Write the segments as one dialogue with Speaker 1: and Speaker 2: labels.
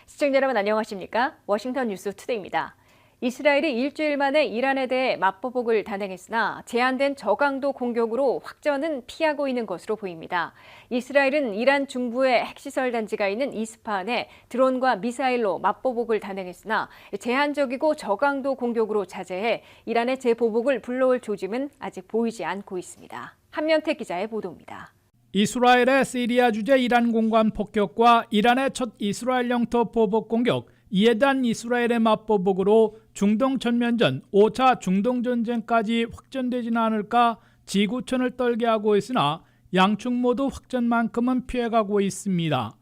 Speaker 1: 시청자 여러분 안녕하십니까? 워싱턴 뉴스 투데이입니다. 이스라엘이 일주일 만에 이란에 대해 맞보복을 단행했으나 제한된 저강도 공격으로 확전은 피하고 있는 것으로 보입니다. 이스라엘은 이란 중부의 핵시설 단지가 있는 이스파한에 드론과 미사일로 맞보복을 단행했으나 제한적이고 저강도 공격으로 자제해 이란의 재보복을 불러올 조짐은 아직 보이지 않고 있습니다. 한면택 기자의 보도입니다.
Speaker 2: 이스라엘의 시리아 주재 이란 공간 폭격과 이란의 첫 이스라엘 영토 보복 공격, 이에 대한 이스라엘의 맞보복으로 중동 전면전 5차 중동전쟁까지 확전되지는 않을까 지구촌을 떨게 하고 있으나 양측 모두 확전만큼은 피해가고 있습니다.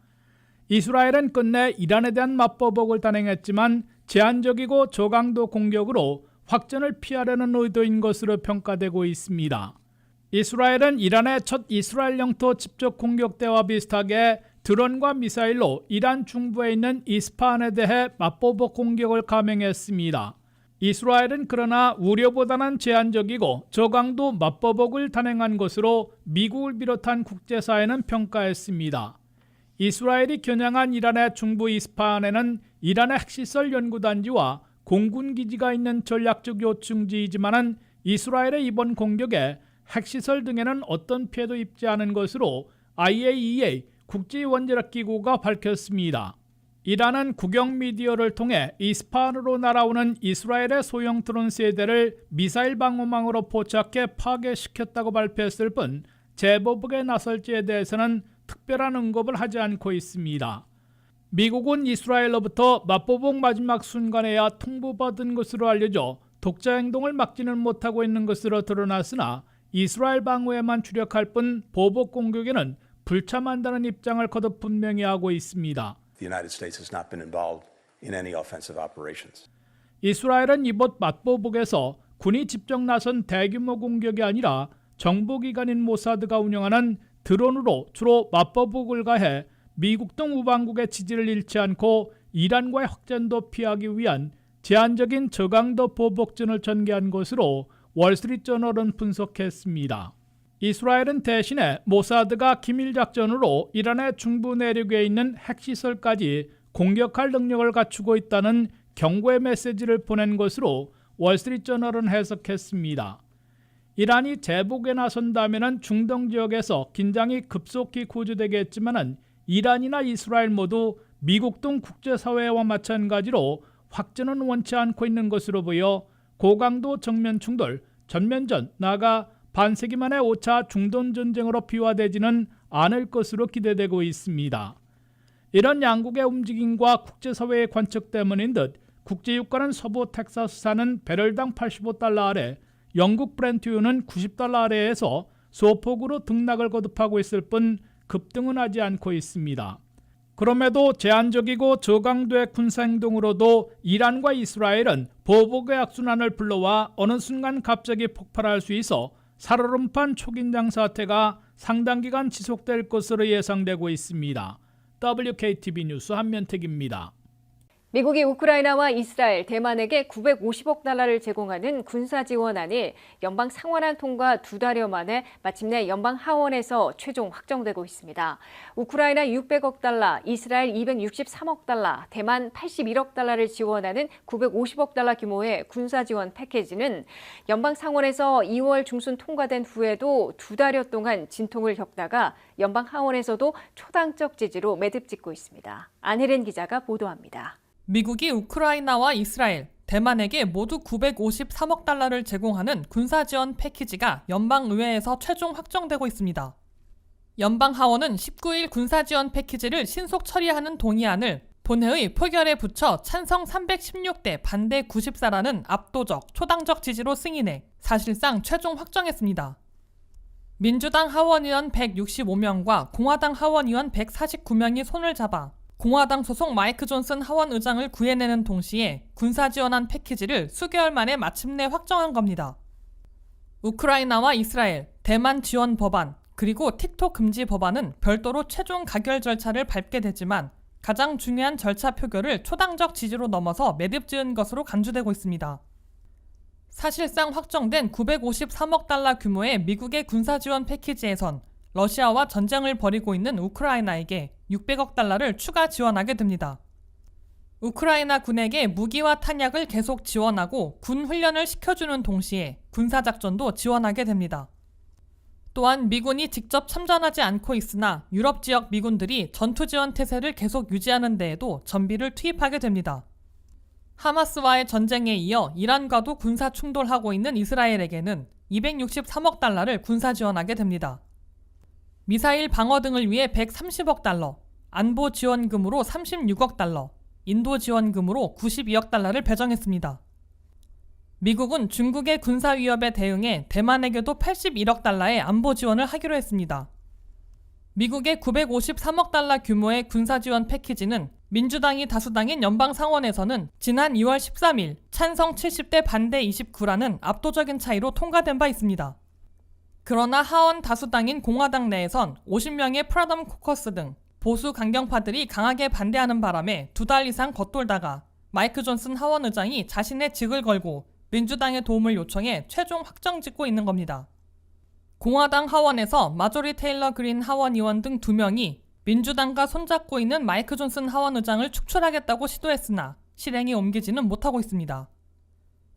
Speaker 2: 이스라엘은 끝내 이란에 대한 맞보복을 단행했지만 제한적이고 저강도 공격으로 확전을 피하려는 의도인 것으로 평가되고 있습니다. 이스라엘은 이란의 첫 이스라엘 영토 직접 공격 때와 비슷하게 드론과 미사일로 이란 중부에 있는 이스파한에 대해 맞보복 공격을 감행했습니다. 이스라엘은 그러나 우려보다는 제한적이고 저강도 맞보복을 단행한 것으로 미국을 비롯한 국제사회는 평가했습니다. 이스라엘이 겨냥한 이란의 중부 이스파한에는 이란의 핵시설 연구단지와 공군기지가 있는 전략적 요충지이지만은 이스라엘의 이번 공격에 핵시설 등에는 어떤 피해도 입지 않은 것으로 IAEA 국제원자력기구가 밝혔습니다. 이란은 국영 미디어를 통해 이스파한으로 날아오는 이스라엘의 소형 드론 세대를 미사일 방어망으로 포착해 파괴시켰다고 발표했을 뿐 재보복에 나설지에 대해서는 특별한 언급을 하지 않고 있습니다. 미국은 이스라엘로부터 맞보복 마지막 순간에야 통보받은 것으로 알려져 독자 행동을 막지는 못하고 있는 것으로 드러났으나 이스라엘 방어에만 주력할 뿐 보복 공격에는 불참한다는 입장을 거듭 분명히 하고 있습니다.
Speaker 3: The United States has not been involved in any offensive operations.
Speaker 2: 이스라엘은 이번 맞보복에서 군이 직접 나선 대규모 공격이 아니라 정보기관인 모사드가 운영하는 드론으로 주로 맞보복을 가해 미국 등 우방국의 지지를 잃지 않고 이란과의 확전도 피하기 위한 제한적인 저강도 보복전을 전개한 것으로 월스트리트저널은 분석했습니다. 이스라엘은 대신에 모사드가 기밀작전으로 이란의 중부 내륙에 있는 핵시설까지 공격할 능력을 갖추고 있다는 경고의 메시지를 보낸 것으로 월스트리트저널은 해석했습니다. 이란이 재복에 나선다면 중동 지역에서 긴장이 급속히 고조되겠지만 이란이나 이스라엘 모두 미국 등 국제사회와 마찬가지로 확전은 원치 않고 있는 것으로 보여 고강도 정면 충돌, 전면전, 나아가 반세기 만의 5차 중동전쟁으로 비화되지는 않을 것으로 기대되고 있습니다. 이런 양국의 움직임과 국제사회의 관측 때문인 듯 국제유가는 서부 텍사스산은 배럴당 $85 아래, 영국 브렌트유는 $90 아래에서 소폭으로 등락을 거듭하고 있을 뿐 급등은 하지 않고 있습니다. 그럼에도 제한적이고 저강도의 군사행동으로도 이란과 이스라엘은 보복의 악순환을 불러와 어느 순간 갑자기 폭발할 수 있어 살얼음판 초긴장 사태가 상당 기간 지속될 것으로 예상되고 있습니다. WKTV 뉴스 한면택입니다.
Speaker 1: 미국이 우크라이나와 이스라엘, 대만에게 $950억 제공하는 군사지원안이 연방 상원안 통과 2달여 만에 마침내 연방 하원에서 최종 확정되고 있습니다. 우크라이나 $600억, 이스라엘 $263억, 대만 $81억 지원하는 $950억 규모의 군사지원 패키지는 연방 상원에서 2월 중순 통과된 후에도 2달여 동안 진통을 겪다가 연방 하원에서도 초당적 지지로 매듭짓고 있습니다. 안혜린 기자가 보도합니다.
Speaker 4: 미국이 우크라이나와 이스라엘, 대만에게 모두 $953억 제공하는 군사지원 패키지가 연방의회에서 최종 확정되고 있습니다. 연방하원은 19일 군사지원 패키지를 신속 처리하는 동의안을 본회의 표결에 붙여 찬성 316대 반대 94라는 압도적, 초당적 지지로 승인해 사실상 최종 확정했습니다. 민주당 하원의원 165명과 공화당 하원의원 149명이 손을 잡아 공화당 소속 마이크 존슨 하원 의장을 구해내는 동시에 군사지원안 패키지를 수개월 만에 마침내 확정한 겁니다. 우크라이나와 이스라엘, 대만 지원 법안, 그리고 틱톡 금지 법안은 별도로 최종 가결 절차를 밟게 되지만 가장 중요한 절차 표결을 초당적 지지로 넘어서 매듭지은 것으로 간주되고 있습니다. 사실상 확정된 953억 달러 규모의 미국의 군사 지원 패키지에선 러시아와 전쟁을 벌이고 있는 우크라이나에게 600억 달러를 추가 지원하게 됩니다. 우크라이나 군에게 무기와 탄약을 계속 지원하고 군 훈련을 시켜주는 동시에 군사작전도 지원하게 됩니다. 또한 미군이 직접 참전하지 않고 있으나 유럽 지역 미군들이 전투 지원 태세를 계속 유지하는 데에도 전비를 투입하게 됩니다. 하마스와의 전쟁에 이어 이란과도 군사 충돌하고 있는 이스라엘에게는 263억 달러를 군사 지원하게 됩니다. 미사일 방어 등을 위해 130억 달러, 안보 지원금으로 36억 달러, 인도 지원금으로 92억 달러를 배정했습니다. 미국은 중국의 군사 위협에 대응해 대만에게도 81억 달러의 안보 지원을 하기로 했습니다. 미국의 953억 달러 규모의 군사 지원 패키지는 민주당이 다수당인 연방 상원에서는 지난 2월 13일 찬성 70대 반대 29라는 압도적인 차이로 통과된 바 있습니다. 그러나 하원 다수당인 공화당 내에선 50명의 프라덤 코커스 등 보수 강경파들이 강하게 반대하는 바람에 2달 이상 겉돌다가 마이크 존슨 하원 의장이 자신의 직을 걸고 민주당의 도움을 요청해 최종 확정짓고 있는 겁니다. 공화당 하원에서 마조리 테일러 그린 하원 의원 등 2명이 민주당과 손잡고 있는 마이크 존슨 하원 의장을 축출하겠다고 시도했으나 실행에 옮기지는 못하고 있습니다.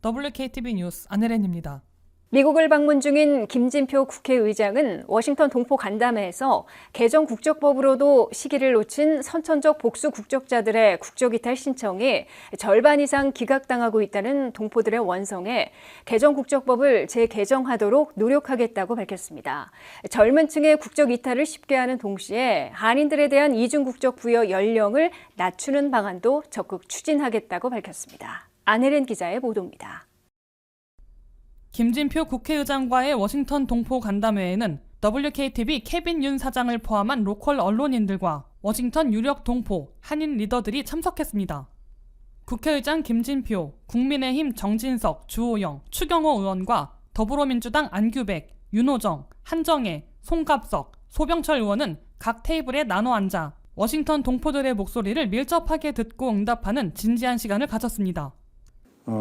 Speaker 4: WKTV 뉴스 안혜린입니다.
Speaker 1: 미국을 방문 중인 김진표 국회의장은 워싱턴 동포 간담회에서 개정 국적법으로도 시기를 놓친 선천적 복수 국적자들의 국적이탈 신청이 절반 이상 기각당하고 있다는 동포들의 원성에 개정 국적법을 재개정하도록 노력하겠다고 밝혔습니다. 젊은 층의 국적 이탈을 쉽게 하는 동시에 한인들에 대한 이중 국적 부여 연령을 낮추는 방안도 적극 추진하겠다고 밝혔습니다. 안혜린 기자의 보도입니다.
Speaker 4: 김진표 국회의장과의 워싱턴 동포 간담회에는 WKTV 케빈 윤 사장을 포함한 로컬 언론인들과 워싱턴 유력 동포, 한인 리더들이 참석했습니다. 국회의장 김진표, 국민의힘 정진석, 주호영, 추경호 의원과 더불어민주당 안규백, 윤호정, 한정혜, 송갑석, 소병철 의원은 각 테이블에 나눠 앉아 워싱턴 동포들의 목소리를 밀접하게 듣고 응답하는 진지한 시간을 가졌습니다.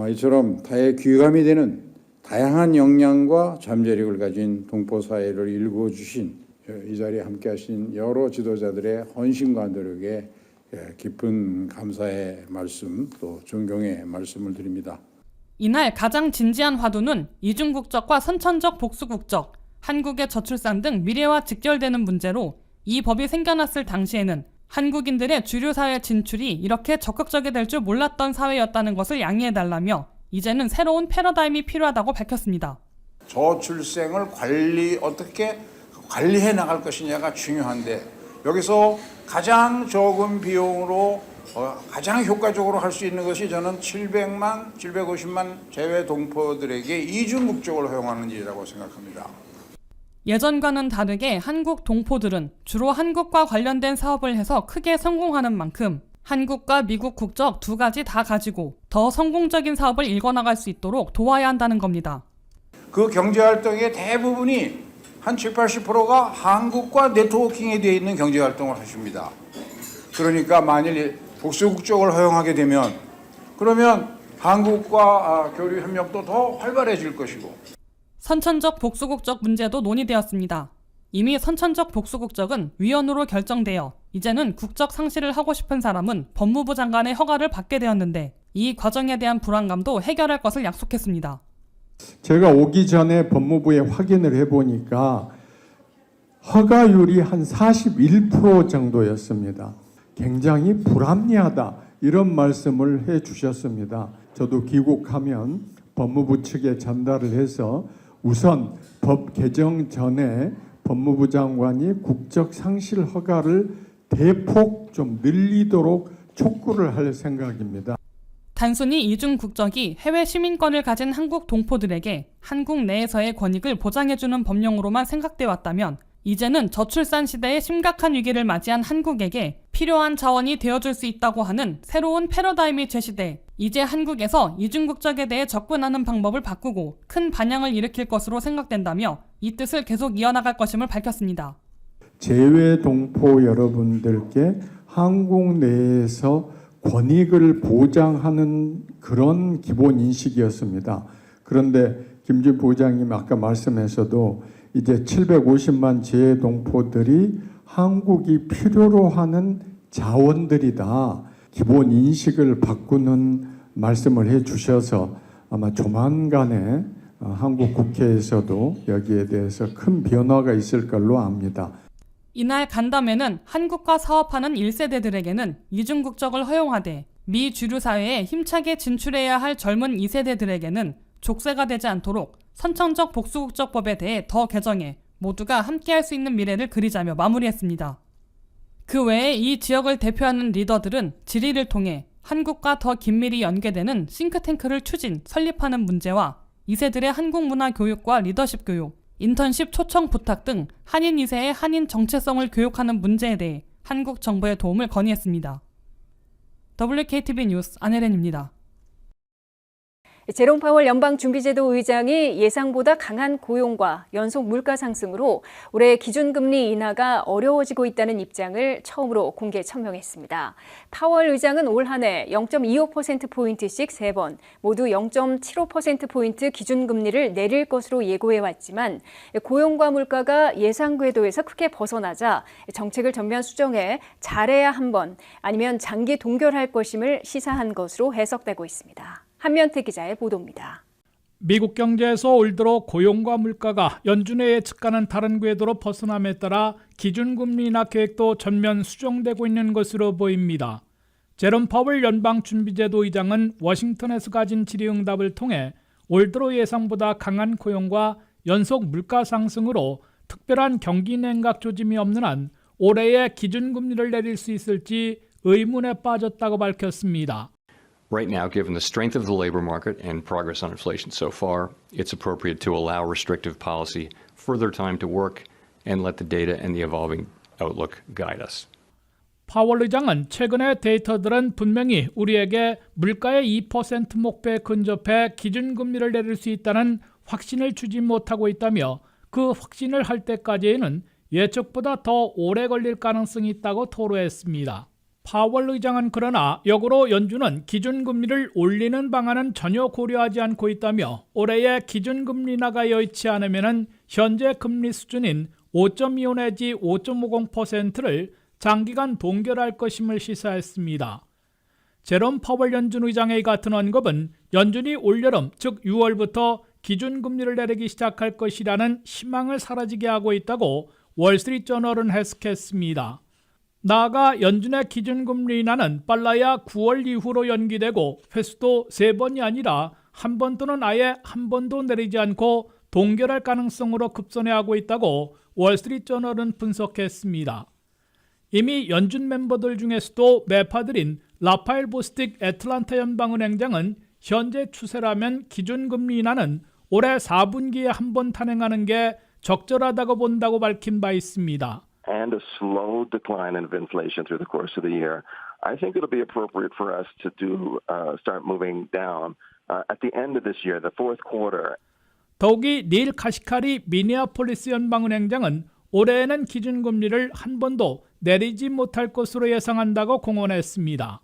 Speaker 5: 이처럼 타의 귀감이 되는 다양한 역량과 잠재력을 가진 동포 사회를 일궈주신 이 자리에 함께하신 여러 지도자들의 헌신과 노력에 깊은 감사의 말씀 또 존경의 말씀을 드립니다.
Speaker 4: 이날 가장 진지한 화두는 이중국적과 선천적 복수국적, 한국의 저출산 등 미래와 직결되는 문제로 이 법이 생겨났을 당시에는 한국인들의 주류 사회 진출이 이렇게 적극적이 될 줄 몰랐던 사회였다는 것을 양해해달라며 이제는 새로운 패러다임이 필요하다고 밝혔습니다.
Speaker 5: 저출생을 어떻게 관리해 나갈 것이냐가 중요한데 여기서 가장 적은 비용으로 가장 효과적으로 할 수 있는 것이 저는 750만 재외 동포들에게 이중 국적을 허용하는 일이라고 생각합니다.
Speaker 4: 예전과는 다르게 한국 동포들은 주로 한국과 관련된 사업을 해서 크게 성공하는 만큼 한국과 미국 국적 2가지 다 가지고 더 성공적인 사업을 일궈나갈 수 있도록 도와야 한다는 겁니다.
Speaker 5: 그 경제활동의 대부분이 한 70-80%가 한국과 네트워킹에 되어 있는 경제활동을 하십니다. 그러니까 만일 복수국적을 허용하게 되면 그러면 한국과 교류 협력도 더 활발해질 것이고
Speaker 4: 선천적 복수국적 문제도 논의되었습니다. 이미 선천적 복수국적은 위헌으로 결정되어 이제는 국적 상실을 하고 싶은 사람은 법무부 장관의 허가를 받게 되었는데 이 과정에 대한 불안감도 해결할 것을 약속했습니다.
Speaker 6: 제가 오기 전에 법무부에 확인을 해보니까 허가율이 한 41% 정도였습니다. 굉장히 불합리하다 이런 말씀을 해주셨습니다. 저도 귀국하면 법무부 측에 전달을 해서 우선 법 개정 전에 법무부 장관이 국적 상실 허가를 대폭 좀 늘리도록 촉구를 할 생각입니다.
Speaker 4: 단순히 이중 국적이 해외 시민권을 가진 한국 동포들에게 한국 내에서의 권익을 보장해주는 법령으로만 생각돼 왔다면 이제는 저출산 시대의 심각한 위기를 맞이한 한국에게 필요한 자원이 되어줄 수 있다고 하는 새로운 패러다임이 제시돼 이제 한국에서 이중국적에 대해 접근하는 방법을 바꾸고 큰 반향을 일으킬 것으로 생각된다며 이 뜻을 계속 이어나갈 것임을 밝혔습니다.
Speaker 6: 재외 동포 여러분들께 한국 내에서 권익을 보장하는 그런 기본 인식이었습니다. 그런데 김준 부장님 아까 말씀에서도 이제 750만 재동포들이 한국이 필요로 하는 자원들이다. 기본 인식을 바꾸는 말씀을 해주셔서 아마 조만간에 한국 국회에서도 여기에 대해서 큰 변화가 있을 걸로 압니다.
Speaker 4: 이날 간담회는 한국과 사업하는 1세대들에게는 이중 국적을 허용하되 미 주류 사회에 힘차게 진출해야 할 젊은 2세대들에게는 족쇄가 되지 않도록 선천적 복수국적법에 대해 더 개정해 모두가 함께할 수 있는 미래를 그리자며 마무리했습니다. 그 외에 이 지역을 대표하는 리더들은 질의를 통해 한국과 더 긴밀히 연계되는 싱크탱크를 추진, 설립하는 문제와 2세들의 한국 문화 교육과 리더십 교육, 인턴십 초청 부탁 등 한인 2세의 한인 정체성을 교육하는 문제에 대해 한국 정부의 도움을 건의했습니다. WKTV 뉴스 안혜련입니다.
Speaker 1: 제롬 파월 연방준비제도 의장이 예상보다 강한 고용과 연속 물가 상승으로 올해 기준금리 인하가 어려워지고 있다는 입장을 처음으로 공개 천명했습니다. 파월 의장은 올 한 해 0.25%포인트씩 3번, 모두 0.75%포인트 기준금리를 내릴 것으로 예고해왔지만 고용과 물가가 예상 궤도에서 크게 벗어나자 정책을 전면 수정해 잘해야 한 번, 아니면 장기 동결할 것임을 시사한 것으로 해석되고 있습니다. 한면태 기자의 보도입니다.
Speaker 2: 미국 경제에서 올 들어 고용과 물가가 연준의 예측과는 다른 궤도로 벗어남에 따라 기준금리 인하 계획도 전면 수정되고 있는 것으로 보입니다. 제롬 파월 연방준비제도 의장은 워싱턴에서 가진 질의응답을 통해 올 들어 예상보다 강한 고용과 연속 물가 상승으로 특별한 경기 냉각 조짐이 없는 한 올해의 기준금리를 내릴 수 있을지 의문에 빠졌다고 밝혔습니다.
Speaker 7: Right now, given the strength of the labor market and progress on inflation so far, it's appropriate to allow restrictive policy further time to work and let the data and the evolving outlook guide us.
Speaker 2: 파월 의장은 최근의 데이터들은 분명히 우리에게 물가의 2% 목표에 근접해 기준금리를 내릴 수 있다는 확신을 주지 못하고 있다며 그 확신을 할 때까지에는 예측보다 더 오래 걸릴 가능성이 있다고 토로했습니다. 파월 의장은 그러나 역으로 연준은 기준금리를 올리는 방안은 전혀 고려하지 않고 있다며 올해의 기준금리 인하가 여의치 않으면 현재 금리 수준인 5.25 내지 5.50%를 장기간 동결할 것임을 시사했습니다. 제롬 파월 연준 의장의 같은 언급은 연준이 올여름 즉 6월부터 기준금리를 내리기 시작할 것이라는 희망을 사라지게 하고 있다고 월스트리트저널은 해석했습니다. 나아가 연준의 기준금리 인하는 빨라야 9월 이후로 연기되고 횟수도 3번이 아니라 1번 또는 아예 1번도 내리지 않고 동결할 가능성으로 급선회하고 있다고 월스트리트저널은 분석했습니다. 이미 연준 멤버들 중에서도 매파들인 라파엘 보스틱 애틀란타 연방은행장은 현재 추세라면 기준금리 인하는 올해 4분기에 1번 탄행하는 게 적절하다고 본다고 밝힌 바 있습니다.
Speaker 8: and a slow decline of inflation through the course of the year, I think it'll be appropriate for us to start moving down at the end of this year, the fourth quarter.
Speaker 2: 더욱이 닐 카시카리 미니아폴리스 연방은행장은 올해에는 기준금리를 한 번도 내리지 못할 것으로 예상한다고 공언했습니다.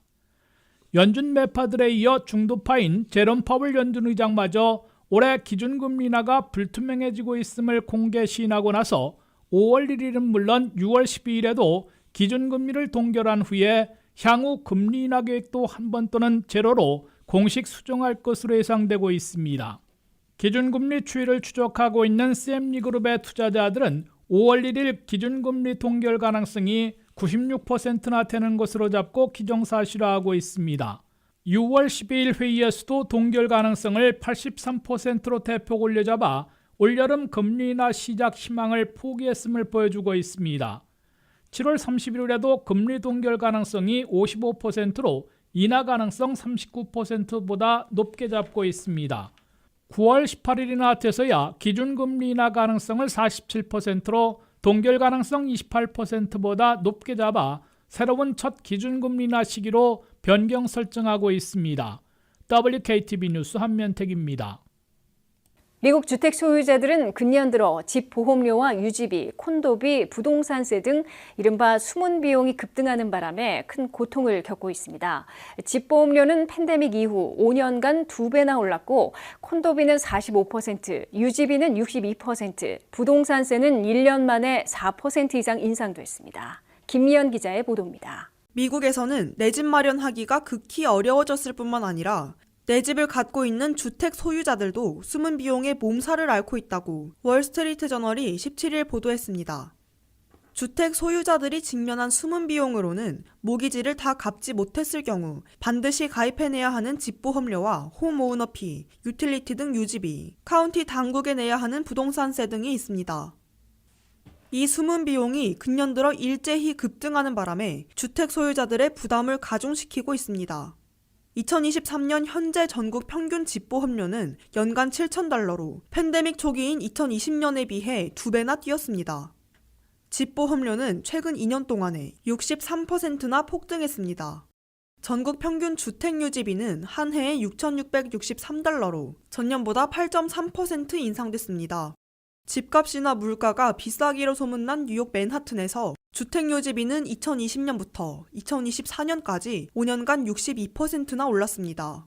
Speaker 2: 연준 매파들에 이어 중도파인 제롬 파월 연준 의장마저 올해 기준금리 인하가 불투명해지고 있음을 공개 시인하고 나서 5월 1일은 물론 6월 12일에도 기준금리를 동결한 후에 향후 금리 인하 계획도 한 번 또는 제로로 공식 수정할 것으로 예상되고 있습니다. 기준금리 추이를 추적하고 있는 CME 그룹의 투자자들은 5월 1일 기준금리 동결 가능성이 96%나 되는 것으로 잡고 기정사실화하고 있습니다. 6월 12일 회의에서도 동결 가능성을 83%로 대폭 올려잡아 올여름 금리 인하 시작 희망을 포기했음을 보여주고 있습니다. 7월 31일에도 금리 동결 가능성이 55%로 인하 가능성 39%보다 높게 잡고 있습니다. 9월 18일이나 돼서야 기준금리 인하 가능성을 47%로 동결 가능성 28%보다 높게 잡아 새로운 첫 기준금리 인하 시기로 변경 설정하고 있습니다. WKTV 뉴스 한면택입니다.
Speaker 1: 미국 주택 소유자들은 근년 들어 집 보험료와 유지비, 콘도비, 부동산세 등 이른바 숨은 비용이 급등하는 바람에 큰 고통을 겪고 있습니다. 집 보험료는 팬데믹 이후 5년간 2배나 올랐고 콘도비는 45%, 유지비는 62%, 부동산세는 1년 만에 4% 이상 인상됐습니다. 김미연 기자의 보도입니다.
Speaker 9: 미국에서는 내 집 마련하기가 극히 어려워졌을 뿐만 아니라 내 집을 갖고 있는 주택 소유자들도 숨은 비용에 몸살을 앓고 있다고 월스트리트 저널이 17일 보도했습니다. 주택 소유자들이 직면한 숨은 비용으로는 모기지를 다 갚지 못했을 경우 반드시 가입해내야 하는 집보험료와 홈오너피, 유틸리티 등 유지비, 카운티 당국에 내야 하는 부동산세 등이 있습니다. 이 숨은 비용이 근년 들어 일제히 급등하는 바람에 주택 소유자들의 부담을 가중시키고 있습니다. 2023년 현재 전국 평균 집보험료는 연간 $7,000로 팬데믹 초기인 2020년에 비해 2배나 뛰었습니다. 집보험료는 최근 2년 동안에 63%나 폭등했습니다. 전국 평균 주택유지비는 한 해에 $6,663로 전년보다 8.3% 인상됐습니다. 집값이나 물가가 비싸기로 소문난 뉴욕 맨하튼에서 주택유지비는 2020년부터 2024년까지 5년간 62%나 올랐습니다.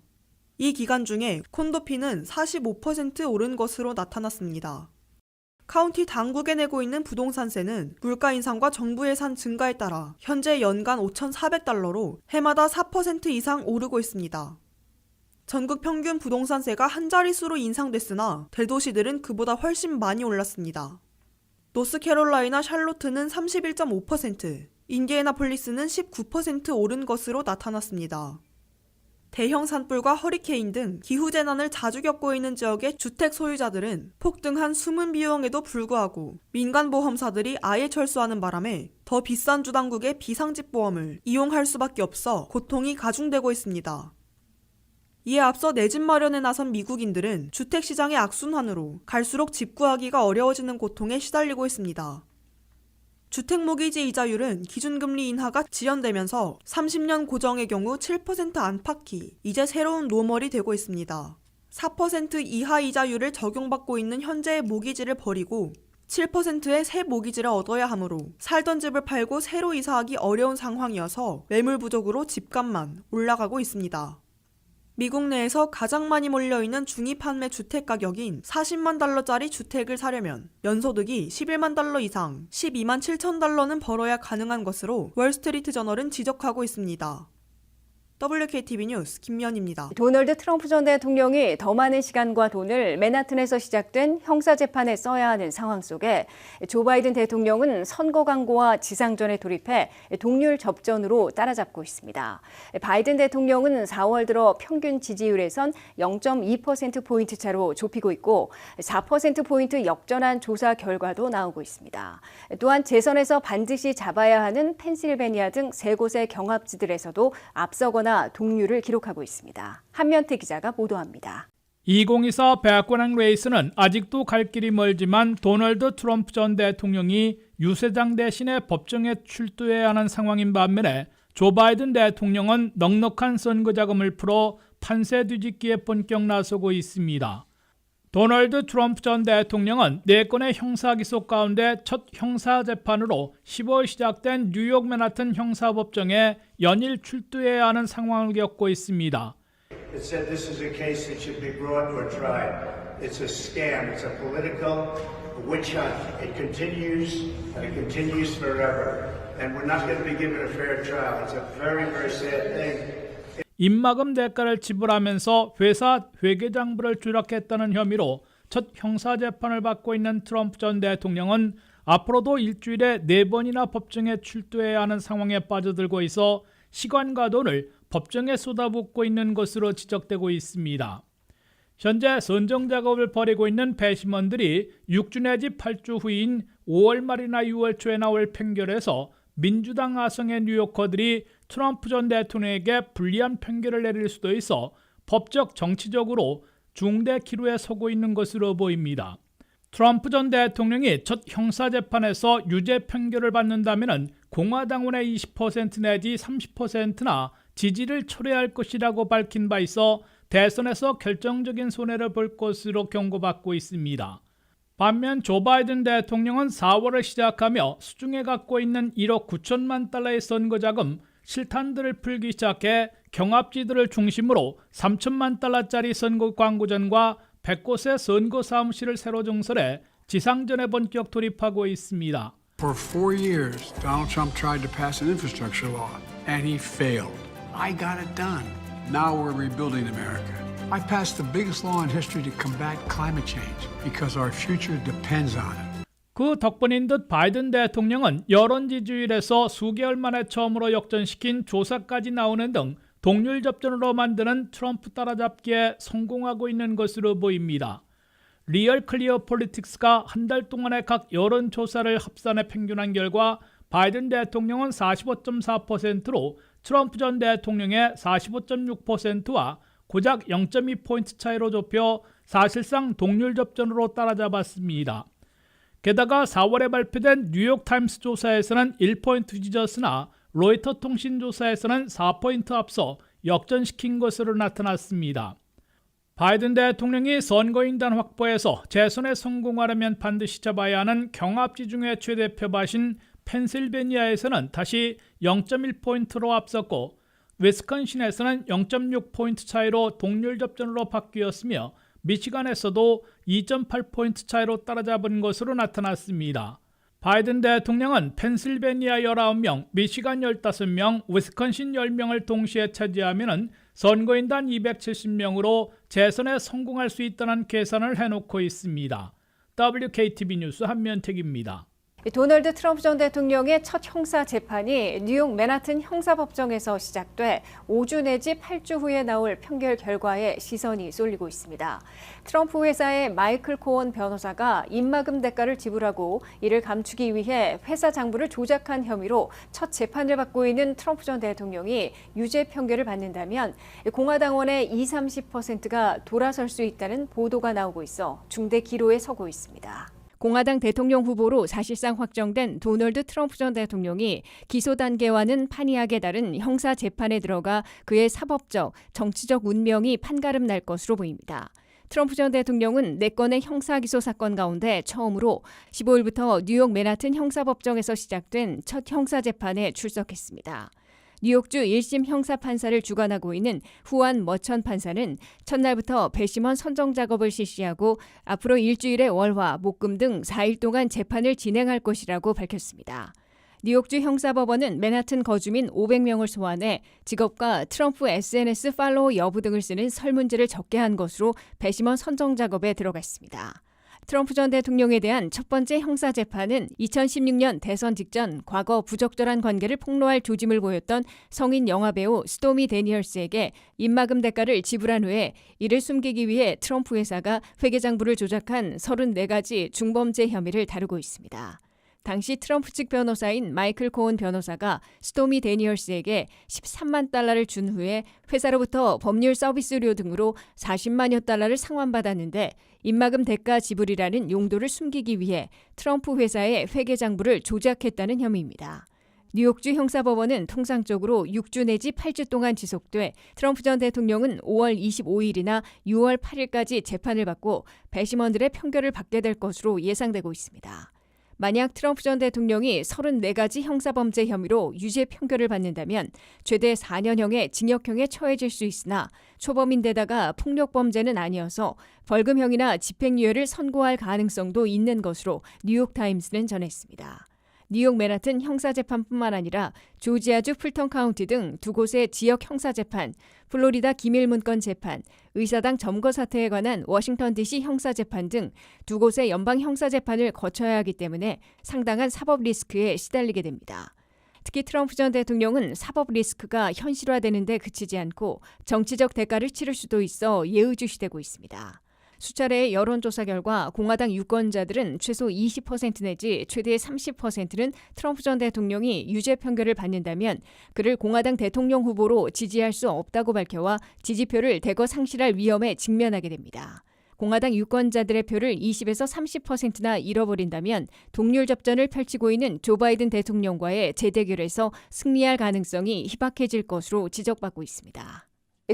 Speaker 9: 이 기간 중에 콘도피는 45% 오른 것으로 나타났습니다. 카운티 당국에 내고 있는 부동산세는 물가 인상과 정부 예산 증가에 따라 현재 연간 $5,400로 해마다 4% 이상 오르고 있습니다. 전국 평균 부동산세가 한 자릿수로 인상됐으나 대도시들은 그보다 훨씬 많이 올랐습니다. 노스캐롤라이나 샬롯트는 31.5%, 인디애나폴리스는 19% 오른 것으로 나타났습니다. 대형 산불과 허리케인 등 기후재난을 자주 겪고 있는 지역의 주택 소유자들은 폭등한 숨은 비용에도 불구하고 민간보험사들이 아예 철수하는 바람에 더 비싼 주당국의 비상집보험을 이용할 수밖에 없어 고통이 가중되고 있습니다. 이에 앞서 내 집 마련에 나선 미국인들은 주택시장의 악순환으로 갈수록 집 구하기가 어려워지는 고통에 시달리고 있습니다. 주택모기지 이자율은 기준금리 인하가 지연되면서 30년 고정의 경우 7% 안팎이 이제 새로운 노멀이 되고 있습니다. 4% 이하 이자율을 적용받고 있는 현재의 모기지를 버리고 7%의 새 모기지를 얻어야 하므로 살던 집을 팔고 새로 이사하기 어려운 상황이어서 매물 부족으로 집값만 올라가고 있습니다. 미국 내에서 가장 많이 몰려있는 중위판매 주택 가격인 $400만 달러짜리 주택을 사려면 연소득이 $11만 달러 이상, $12만 7천 달러는 벌어야 가능한 것으로 월스트리트 저널은 지적하고 있습니다. WKTV 뉴스 김미연입니다.
Speaker 1: 도널드 트럼프 전 대통령이 더 많은 시간과 돈을 맨하튼에서 시작된 형사재판에 써야 하는 상황 속에 조 바이든 대통령은 선거 광고와 지상전에 돌입해 동률 접전으로 따라잡고 있습니다. 바이든 대통령은 4월 들어 평균 지지율에선 0.2%포인트 차로 좁히고 있고 4%포인트 역전한 조사 결과도 나오고 있습니다. 또한 재선에서 반드시 잡아야 하는 펜실베니아 등 3곳의 경합지들에서도 앞서거나 동률을 기록하고 있습니다. 한면태 기자가 보도합니다.
Speaker 2: 2024 백권왕 레이스는 아직도 갈 길이 멀지만 도널드 트럼프 전 대통령이 유세장 대신에 법정에 출두해야 하는 상황인 반면에 조 바이든 대통령은 넉넉한 선거 자금을 풀어 판세 뒤집기에 본격 나서고 있습니다. 도널드 트럼프 전 대통령은 4건의 형사기소 가운데 첫 형사재판으로 10월 시작된 뉴욕 맨하튼 형사법정에 연일 출두해야 하는 상황을 겪고 있습니다.
Speaker 10: It said this is a case that should be brought or tried. It's a scam. It's a political witch hunt. It continues and it continues forever. And we're not going to be given a fair trial. It's a very, very sad thing.
Speaker 2: 입막음 대가를 지불하면서 회사 회계장부를 조작했다는 혐의로 첫 형사재판을 받고 있는 트럼프 전 대통령은 앞으로도 일주일에 4번이나 법정에 출두해야 하는 상황에 빠져들고 있어 시간과 돈을 법정에 쏟아붓고 있는 것으로 지적되고 있습니다. 현재 선정 작업을 벌이고 있는 배심원들이 6주 내지 8주 후인 5월 말이나 6월 초에 나올 판결에서 민주당 아성의 뉴요커들이 트럼프 전 대통령에게 불리한 판결을 내릴 수도 있어 법적 정치적으로 중대 기로에 서고 있는 것으로 보입니다. 트럼프 전 대통령이 첫 형사재판에서 유죄 판결을 받는다면 공화당원의 20% 내지 30%나 지지를 초래할 것이라고 밝힌 바 있어 대선에서 결정적인 손해를 볼 것으로 경고받고 있습니다. 반면 조 바이든 대통령은 4월을 시작하며 수중에 갖고 있는 1억 9천만 달러의 선거자금 실탄들을 풀기 시작해 경합지들을 중심으로 3천만 달러짜리 선거 광고전과 100곳의 선거 사무실을 새로 증설해 지상전에 본격 돌입하고 있습니다.
Speaker 11: For 4 years, Donald Trump tried to pass an infrastructure law, and he failed. I got it done. Now we're rebuilding America. I passed the biggest law in history to combat climate change because our future depends on it.
Speaker 2: 그 덕분인 듯 바이든 대통령은 여론 지지율에서 수개월 만에 처음으로 역전시킨 조사까지 나오는 등 동률 접전으로 만드는 트럼프 따라잡기에 성공하고 있는 것으로 보입니다. 리얼 클리어 폴리틱스가 한 달 동안의 각 여론조사를 합산해 평균한 결과 바이든 대통령은 45.4%로 트럼프 전 대통령의 45.6%와 고작 0.2포인트 차이로 좁혀 사실상 동률 접전으로 따라잡았습니다. 게다가 4월에 발표된 뉴욕타임스 조사에서는 1포인트 뒤졌으나 로이터 통신 조사에서는 4포인트 앞서 역전시킨 것으로 나타났습니다. 바이든 대통령이 선거인단 확보에서 재선에 성공하려면 반드시 잡아야 하는 경합지 중의 최대 표밭인 펜실베니아에서는 다시 0.1포인트로 앞섰고 위스콘신에서는 0.6포인트 차이로 동률 접전으로 바뀌었으며 미치간에서도 2.8포인트 차이로 따라잡은 것으로 나타났습니다. 바이든 대통령은 펜실베니아 19명, 미시간 15명, 위스콘신 10명을 동시에 차지하면 선거인단 270명으로 재선에 성공할 수 있다는 계산을 해놓고 있습니다. WKTV 뉴스 한면택입니다.
Speaker 1: 도널드 트럼프 전 대통령의 첫 형사 재판이 뉴욕 맨하튼 형사법정에서 시작돼 5주 내지 8주 후에 나올 판결 결과에 시선이 쏠리고 있습니다. 트럼프 회사의 마이클 코언 변호사가 입막음 대가를 지불하고 이를 감추기 위해 회사 장부를 조작한 혐의로 첫 재판을 받고 있는 트럼프 전 대통령이 유죄 판결을 받는다면 공화당원의 20-30%가 돌아설 수 있다는 보도가 나오고 있어 중대 기로에 서고 있습니다. 공화당 대통령 후보로 사실상 확정된 도널드 트럼프 전 대통령이 기소 단계와는 판이하게 다른 형사 재판에 들어가 그의 사법적, 정치적 운명이 판가름 날 것으로 보입니다. 트럼프 전 대통령은 4건의 형사기소 사건 가운데 처음으로 15일부터 뉴욕 맨하튼 형사법정에서 시작된 첫 형사재판에 출석했습니다. 뉴욕주 1심 형사판사를 주관하고 있는 후안 머천 판사는 첫날부터 배심원 선정 작업을 실시하고 앞으로 일주일에 월화, 목금 등 4일 동안 재판을 진행할 것이라고 밝혔습니다. 뉴욕주 형사법원은 맨하튼 거주민 500명을 소환해 직업과 트럼프 SNS 팔로워 여부 등을 쓰는 설문지를 적게 한 것으로 배심원 선정 작업에 들어갔습니다. 트럼프 전 대통령에 대한 첫 번째 형사재판은 2016년 대선 직전 과거 부적절한 관계를 폭로할 조짐을 보였던 성인 영화배우 스토미 데니얼스에게 입막음 대가를 지불한 후에 이를 숨기기 위해 트럼프 회사가 회계장부를 조작한 34가지 중범죄 혐의를 다루고 있습니다. 당시 트럼프 측 변호사인 마이클 코언 변호사가 스토미 데니얼스에게 13만 달러를 준 후에 회사로부터 법률 서비스료 등으로 40만여 달러를 상환받았는데 입막음 대가 지불이라는 용도를 숨기기 위해 트럼프 회사의 회계장부를 조작했다는 혐의입니다. 뉴욕주 형사법원은 통상적으로 6주 내지 8주 동안 지속돼 트럼프 전 대통령은 5월 25일이나 6월 8일까지 재판을 받고 배심원들의 판결을 받게 될 것으로 예상되고 있습니다. 만약 트럼프 전 대통령이 34가지 형사범죄 혐의로 유죄 판결을 받는다면 최대 4년형의 징역형에 처해질 수 있으나 초범인데다가 폭력범죄는 아니어서 벌금형이나 집행유예를 선고할 가능성도 있는 것으로 뉴욕타임스는 전했습니다. 뉴욕 맨하튼 형사재판뿐만 아니라 조지아주 풀턴 카운티 등 2곳의 지역 형사재판, 플로리다 기밀문건 재판, 의사당 점거 사태에 관한 워싱턴 DC 형사재판 등 2곳의 연방 형사재판을 거쳐야 하기 때문에 상당한 사법 리스크에 시달리게 됩니다. 특히 트럼프 전 대통령은 사법 리스크가 현실화되는 데 그치지 않고 정치적 대가를 치를 수도 있어 예의주시되고 있습니다. 수차례의 여론조사 결과 공화당 유권자들은 최소 20% 내지 최대 30%는 트럼프 전 대통령이 유죄 판결을 받는다면 그를 공화당 대통령 후보로 지지할 수 없다고 밝혀와 지지표를 대거 상실할 위험에 직면하게 됩니다. 공화당 유권자들의 표를 20에서 30%나 잃어버린다면 동률 접전을 펼치고 있는 조 바이든 대통령과의 재대결에서 승리할 가능성이 희박해질 것으로 지적받고 있습니다.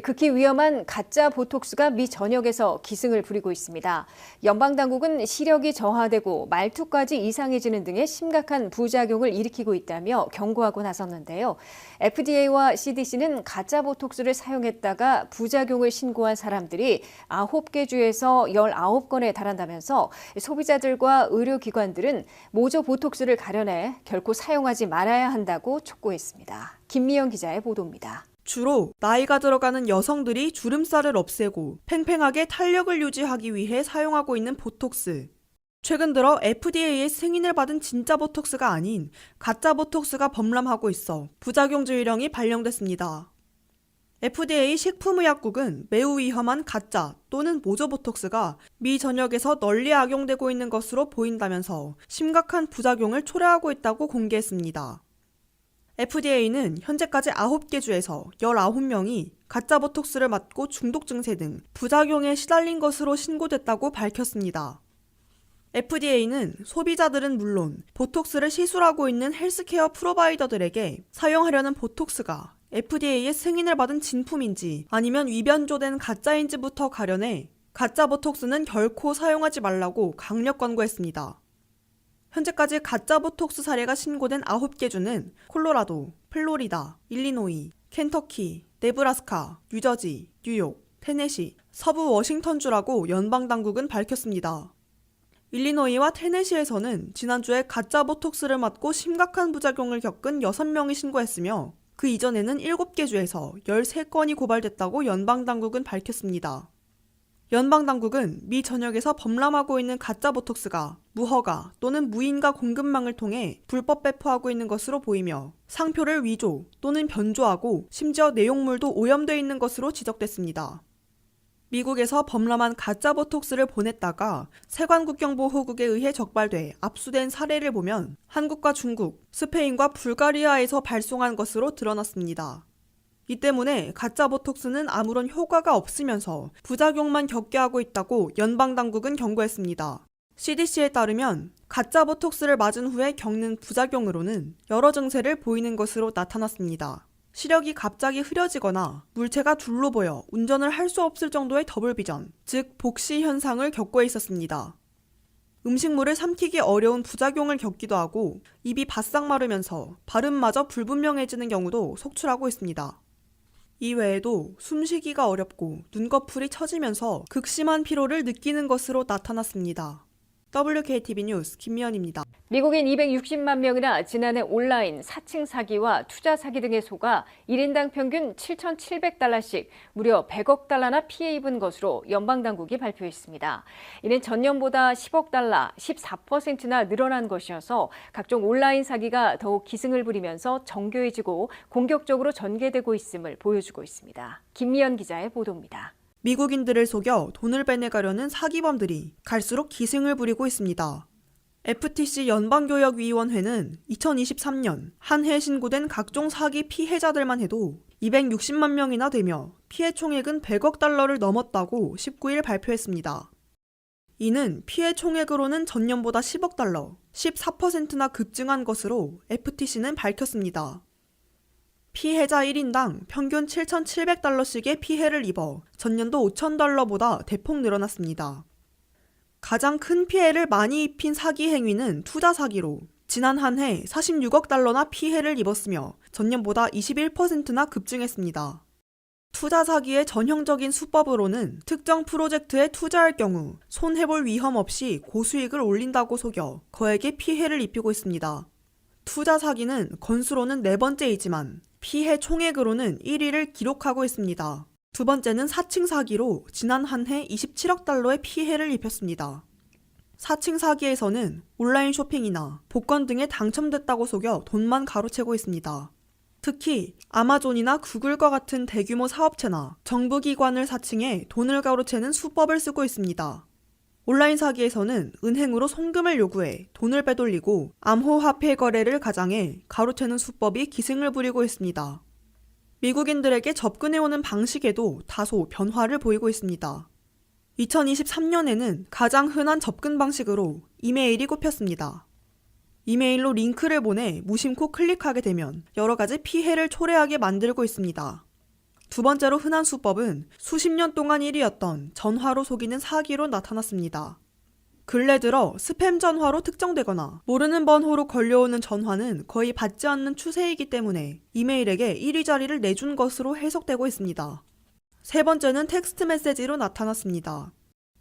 Speaker 1: 극히 위험한 가짜 보톡스가 미 전역에서 기승을 부리고 있습니다. 연방당국은 시력이 저하되고 말투까지 이상해지는 등의 심각한 부작용을 일으키고 있다며 경고하고 나섰는데요. FDA와 CDC는 가짜 보톡스를 사용했다가 부작용을 신고한 사람들이 9개 주에서 19건에 달한다면서 소비자들과 의료기관들은 모조 보톡스를 가려내 결코 사용하지 말아야 한다고 촉구했습니다. 김미영 기자의 보도입니다.
Speaker 9: 주로 나이가 들어가는 여성들이 주름살을 없애고 팽팽하게 탄력을 유지하기 위해 사용하고 있는 보톡스. 최근 들어 FDA의 승인을 받은 진짜 보톡스가 아닌 가짜 보톡스가 범람하고 있어 부작용 주의령이 발령됐습니다. FDA 식품의약국은 매우 위험한 가짜 또는 모조 보톡스가 미 전역에서 널리 악용되고 있는 것으로 보인다면서 심각한 부작용을 초래하고 있다고 공개했습니다. FDA는 현재까지 9개 주에서 19명이 가짜 보톡스를 맞고 중독 증세 등 부작용에 시달린 것으로 신고됐다고 밝혔습니다. FDA는 소비자들은 물론 보톡스를 시술하고 있는 헬스케어 프로바이더들에게 사용하려는 보톡스가 FDA의 승인을 받은 진품인지 아니면 위변조된 가짜인지부터 가려내 가짜 보톡스는 결코 사용하지 말라고 강력 권고했습니다. 현재까지 가짜 보톡스 사례가 신고된 9개 주는 콜로라도, 플로리다, 일리노이, 켄터키, 네브라스카, 뉴저지, 뉴욕, 테네시, 서부 워싱턴주라고 연방당국은 밝혔습니다. 일리노이와 테네시에서는 지난주에 가짜 보톡스를 맞고 심각한 부작용을 겪은 6명이 신고했으며 그 이전에는 7개 주에서 13건이 고발됐다고 연방당국은 밝혔습니다. 연방당국은 미 전역에서 범람하고 있는 가짜 보톡스가 무허가 또는 무인가 공급망을 통해 불법 배포하고 있는 것으로 보이며 상표를 위조 또는 변조하고 심지어 내용물도 오염되어 있는 것으로 지적됐습니다. 미국에서 범람한 가짜 보톡스를 보냈다가 세관국경보호국에 의해 적발돼 압수된 사례를 보면 한국과 중국, 스페인과 불가리아에서 발송한 것으로 드러났습니다. 이 때문에 가짜 보톡스는 아무런 효과가 없으면서 부작용만 겪게 하고 있다고 연방당국은 경고했습니다. CDC에 따르면 가짜 보톡스를 맞은 후에 겪는 부작용으로는 여러 증세를 보이는 것으로 나타났습니다. 시력이 갑자기 흐려지거나 물체가 둘로 보여 운전을 할 수 없을 정도의 더블비전, 즉 복시 현상을 겪고 있었습니다. 음식물을 삼키기 어려운 부작용을 겪기도 하고 입이 바싹 마르면서 발음마저 불분명해지는 경우도 속출하고 있습니다. 이외에도 숨쉬기가 어렵고 눈꺼풀이 처지면서 극심한 피로를 느끼는 것으로 나타났습니다. WKTV 뉴스 김미연입니다.
Speaker 1: 미국인 260만 명이나 지난해 온라인 사칭 사기와 투자 사기 등에 속아 1인당 평균 7,700달러씩 무려 100억 달러나 피해 입은 것으로 연방당국이 발표했습니다. 이는 전년보다 10억 달러, 14%나 늘어난 것이어서 각종 온라인 사기가 더욱 기승을 부리면서 정교해지고 공격적으로 전개되고 있음을 보여주고 있습니다. 김미연 기자의 보도입니다.
Speaker 9: 미국인들을 속여 돈을 빼내가려는 사기범들이 갈수록 기승을 부리고 있습니다. FTC 연방교역위원회는 2023년 한 해 신고된 각종 사기 피해자들만 해도 260만 명이나 되며 피해 총액은 100억 달러를 넘었다고 19일 발표했습니다. 이는 피해 총액으로는 전년보다 10억 달러, 14%나 급증한 것으로 FTC는 밝혔습니다. 피해자 1인당 평균 7,700달러씩의 피해를 입어 전년도 5,000달러보다 대폭 늘어났습니다. 가장 큰 피해를 많이 입힌 사기 행위는 투자 사기로 지난 한 해 46억 달러나 피해를 입었으며 전년보다 21%나 급증했습니다. 투자 사기의 전형적인 수법으로는 특정 프로젝트에 투자할 경우 손해볼 위험 없이 고수익을 올린다고 속여 거액의 피해를 입히고 있습니다. 투자 사기는 건수로는 4번째이지만 피해 총액으로는 1위를 기록하고 있습니다. 두 번째는 사칭 사기로 지난 한 해 27억 달러의 피해를 입혔습니다. 사칭 사기에서는 온라인 쇼핑이나 복권 등에 당첨됐다고 속여 돈만 가로채고 있습니다. 특히 아마존이나 구글과 같은 대규모 사업체나 정부기관을 사칭해 돈을 가로채는 수법을 쓰고 있습니다. 온라인 사기에서는 은행으로 송금을 요구해 돈을 빼돌리고 암호화폐 거래를 가장해 가로채는 수법이 기승을 부리고 있습니다. 미국인들에게 접근해오는 방식에도 다소 변화를 보이고 있습니다. 2023년에는 가장 흔한 접근 방식으로 이메일이 꼽혔습니다. 이메일로 링크를 보내 무심코 클릭하게 되면 여러 가지 피해를 초래하게 만들고 있습니다. 두 번째로 흔한 수법은 수십 년 동안 1위였던 전화로 속이는 사기로 나타났습니다. 근래 들어 스팸 전화로 특정되거나 모르는 번호로 걸려오는 전화는 거의 받지 않는 추세이기 때문에 이메일에게 1위 자리를 내준 것으로 해석되고 있습니다. 세 번째는 텍스트 메시지로 나타났습니다.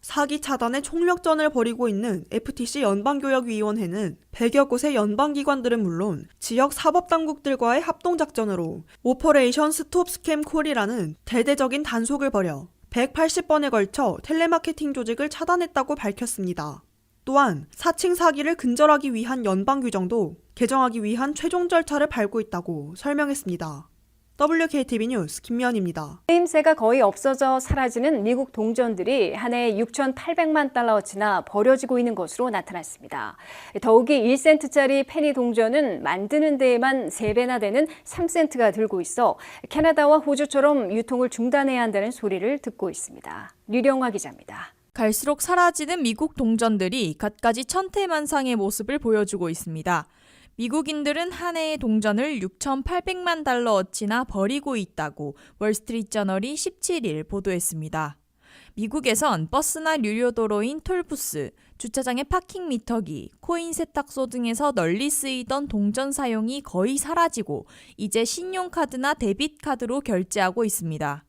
Speaker 9: 사기 차단에 총력전을 벌이고 있는 FTC 연방교역위원회는 100여 곳의 연방기관들은 물론 지역 사법당국들과의 합동작전으로 오퍼레이션 스톱 스캠 콜이라는 대대적인 단속을 벌여 180번에 걸쳐 텔레마케팅 조직을 차단했다고 밝혔습니다. 또한 사칭 사기를 근절하기 위한 연방 규정도 개정하기 위한 최종 절차를 밟고 있다고 설명했습니다. WKTV 뉴스 김미연입니다.
Speaker 1: 세임새가 거의 없어져 사라지는 미국 동전들이 한 해에 6,800만 달러어치나 버려지고 있는 것으로 나타났습니다. 더욱이 1센트짜리 페니 동전은 만드는 데에만 3배나 되는 3센트가 들고 있어 캐나다와 호주처럼 유통을 중단해야 한다는 소리를 듣고 있습니다. 류령화 기자입니다.
Speaker 12: 갈수록 사라지는 미국 동전들이 갖가지 천태만상의 모습을 보여주고 있습니다. 미국인들은 한 해의 동전을 6,800만 달러어치나 버리고 있다고 월스트리트저널이 17일 보도했습니다. 미국에선 버스나 유료도로인 톨부스, 주차장의 파킹 미터기, 코인 세탁소 등에서 널리 쓰이던 동전 사용이 거의 사라지고 이제 신용카드나 데빗카드로 결제하고 있습니다.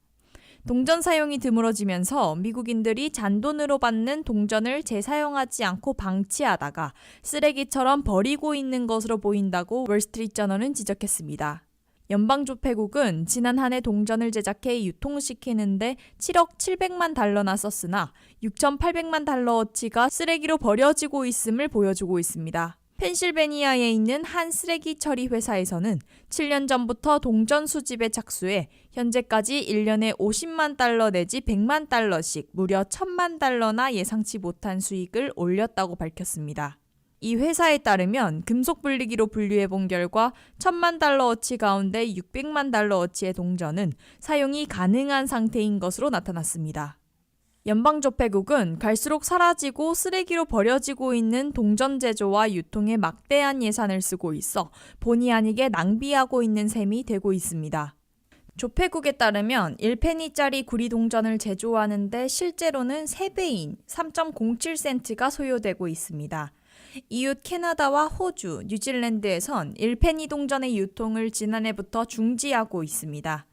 Speaker 12: 동전 사용이 드물어지면서 미국인들이 잔돈으로 받는 동전을 재사용하지 않고 방치하다가 쓰레기처럼 버리고 있는 것으로 보인다고 월스트리트저널은 지적했습니다. 연방조폐국은 지난 한 해 동전을 제작해 유통시키는데 7억 700만 달러나 썼으나 6,800만 달러어치가 쓰레기로 버려지고 있음을 보여주고 있습니다. 펜실베니아에 있는 한 쓰레기 처리 회사에서는 7년 전부터 동전 수집에 착수해 현재까지 1년에 50만 달러 내지 100만 달러씩 무려 1,000만 달러나 예상치 못한 수익을 올렸다고 밝혔습니다. 이 회사에 따르면 금속 분리기로 분류해 본 결과 1,000만 달러어치 가운데 600만 달러어치의 동전은 사용이 가능한 상태인 것으로 나타났습니다. 연방조폐국은 갈수록 사라지고 쓰레기로 버려지고 있는 동전 제조와 유통에 막대한 예산을 쓰고 있어 본의 아니게 낭비하고 있는 셈이 되고 있습니다. 조폐국에 따르면 1페니짜리 구리 동전을 제조하는데 실제로는 3배인 3.07센트가 소요되고 있습니다. 이웃 캐나다와 호주, 뉴질랜드에선 1페니 동전의 유통을 지난해부터 중지하고 있습니다.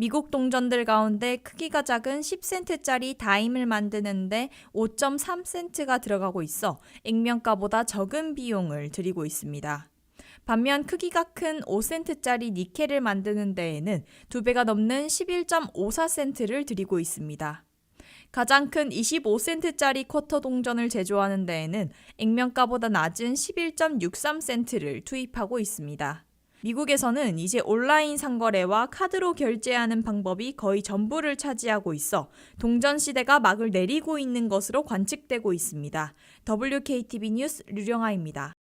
Speaker 12: 미국 동전들 가운데 크기가 작은 10센트짜리 다임을 만드는데 5.3센트가 들어가고 있어 액면가보다 적은 비용을 들이고 있습니다. 반면 크기가 큰 5센트짜리 니켈을 만드는 데에는 2배가 넘는 11.54센트를 들이고 있습니다. 가장 큰 25센트짜리 쿼터 동전을 제조하는 데에는 액면가보다 낮은 11.63센트를 투입하고 있습니다. 미국에서는 이제 온라인 상거래와 카드로 결제하는 방법이 거의 전부를 차지하고 있어 동전 시대가 막을 내리고 있는 것으로 관측되고 있습니다. WKTV 뉴스 류령아입니다.